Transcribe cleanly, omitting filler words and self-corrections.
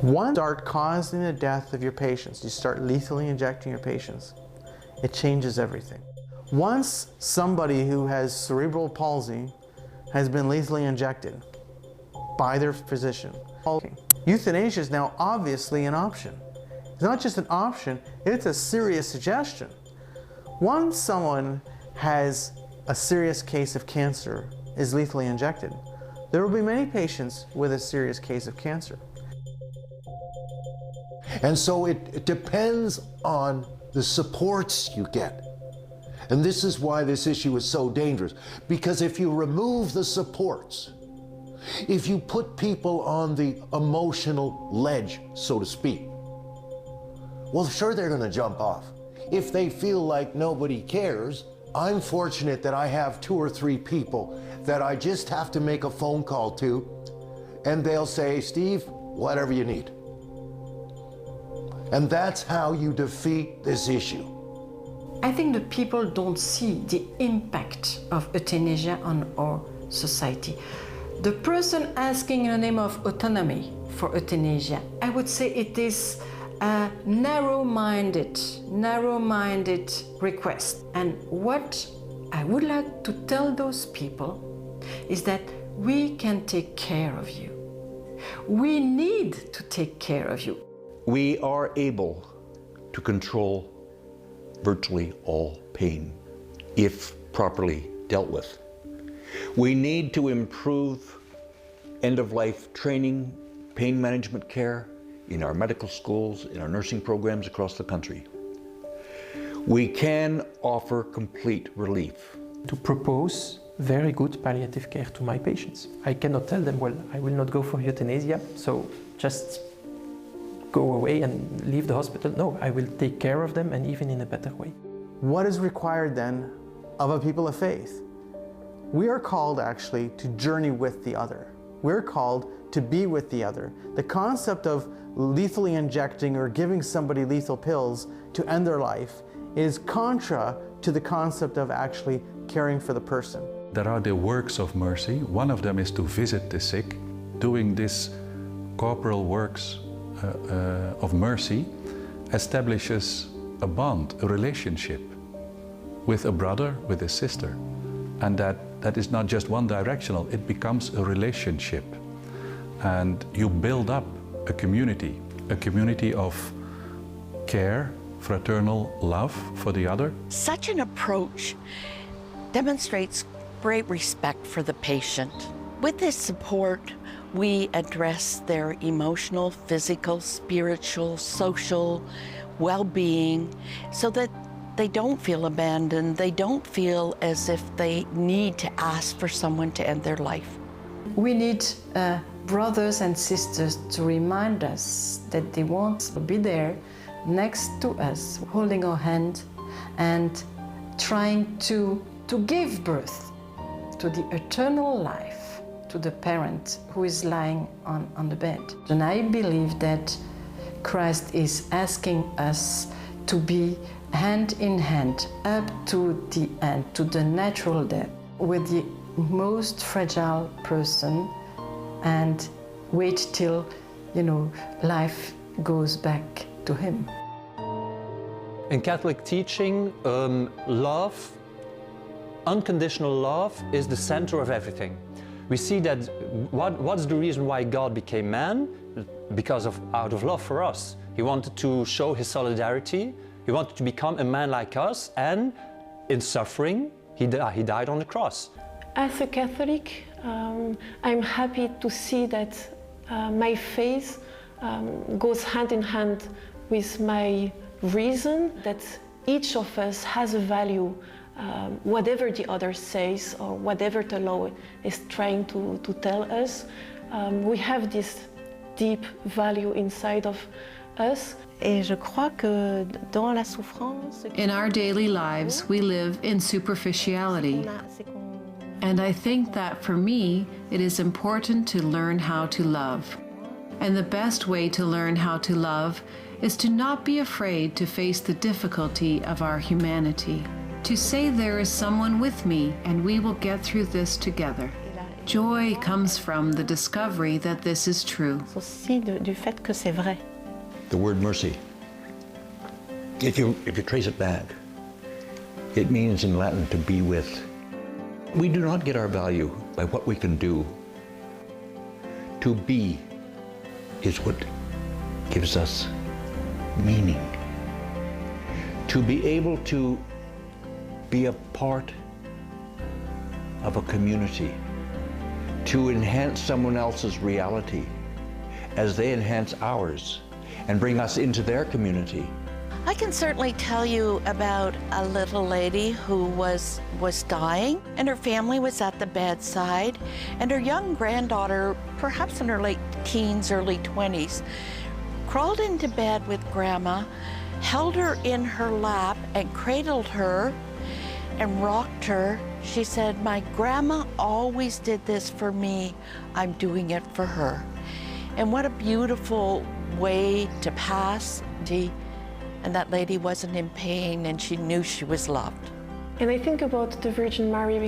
Once you start causing the death of your patients, you start lethally injecting your patients, it changes everything. Once somebody who has cerebral palsy has been lethally injected by their physician, euthanasia is now obviously an option. It's not just an option, it's a serious suggestion. Once someone has a serious case of cancer, is lethally injected, there will be many patients with a serious case of cancer. And so it depends on the supports you get. And this is why this issue is so dangerous. Because if you remove the supports, if you put people on the emotional ledge, so to speak, well, sure, they're going to jump off. If they feel like nobody cares, I'm fortunate that I have 2 or 3 people that I just have to make a phone call to, and they'll say, Steve, whatever you need. And that's how you defeat this issue. I think the people don't see the impact of euthanasia on our society. The person asking in the name of autonomy for euthanasia, I would say it is a narrow-minded request. And what I would like to tell those people is that we can take care of you. We need to take care of you. We are able to control virtually all pain if properly dealt with. We need to improve end-of-life training, pain management care in our medical schools, in our nursing programs across the country. We can offer complete relief. To propose very good palliative care to my patients. I cannot tell them, well, I will not go for euthanasia, so just go away and leave the hospital. No, I will take care of them, and even in a better way. What is required then of a people of faith? We are called actually to journey with the other. We're called to be with the other. The concept of lethally injecting or giving somebody lethal pills to end their life is contra to the concept of actually caring for the person. There are the works of mercy. One of them is to visit the sick. Doing this corporal works of mercy establishes a bond, a relationship with a brother, with a sister. And that is not just one directional, it becomes a relationship. And you build up a community of care, fraternal love for the other. Such an approach demonstrates great respect for the patient. With this support, we address their emotional, physical, spiritual, social well-being so that they don't feel abandoned, they don't feel as if they need to ask for someone to end their life. We need brothers and sisters to remind us that they want to be there next to us, holding our hand and trying to give birth to the eternal life to the parent who is lying on the bed. And I believe that Christ is asking us to be hand in hand up to the end, to the natural death, with the most fragile person, and wait till, life goes back to him. In Catholic teaching, love, unconditional love, is the center of everything. We see that what's the reason why God became man? Because out of love for us. He wanted to show his solidarity. He wanted to become a man like us, and in suffering, he died on the cross. As a Catholic, I'm happy to see that my faith goes hand in hand with my reason, that each of us has a value, whatever the other says or whatever the law is trying to tell us. We have this deep value inside of us. In our daily lives, we live in superficiality. And I think that for me, it is important to learn how to love. And the best way to learn how to love is to not be afraid to face the difficulty of our humanity. To say there is someone with me and we will get through this together. Joy comes from the discovery that this is true. Aussi du fait que c'est vrai. The word mercy, if you trace it back, it means in Latin to be with. We do not get our value by what we can do. To be is what gives us meaning. To be able to be a part of a community, to enhance someone else's reality as they enhance ours and bring us into their community. I can certainly tell you about a little lady who was dying, and her family was at the bedside, and her young granddaughter, perhaps in her late teens, early 20s, crawled into bed with Grandma, held her in her lap and cradled her and rocked her. She said, "My grandma always did this for me. I'm doing it for her." And what a beautiful way to pass. And that lady wasn't in pain, and she knew she was loved. And I think about the Virgin Mary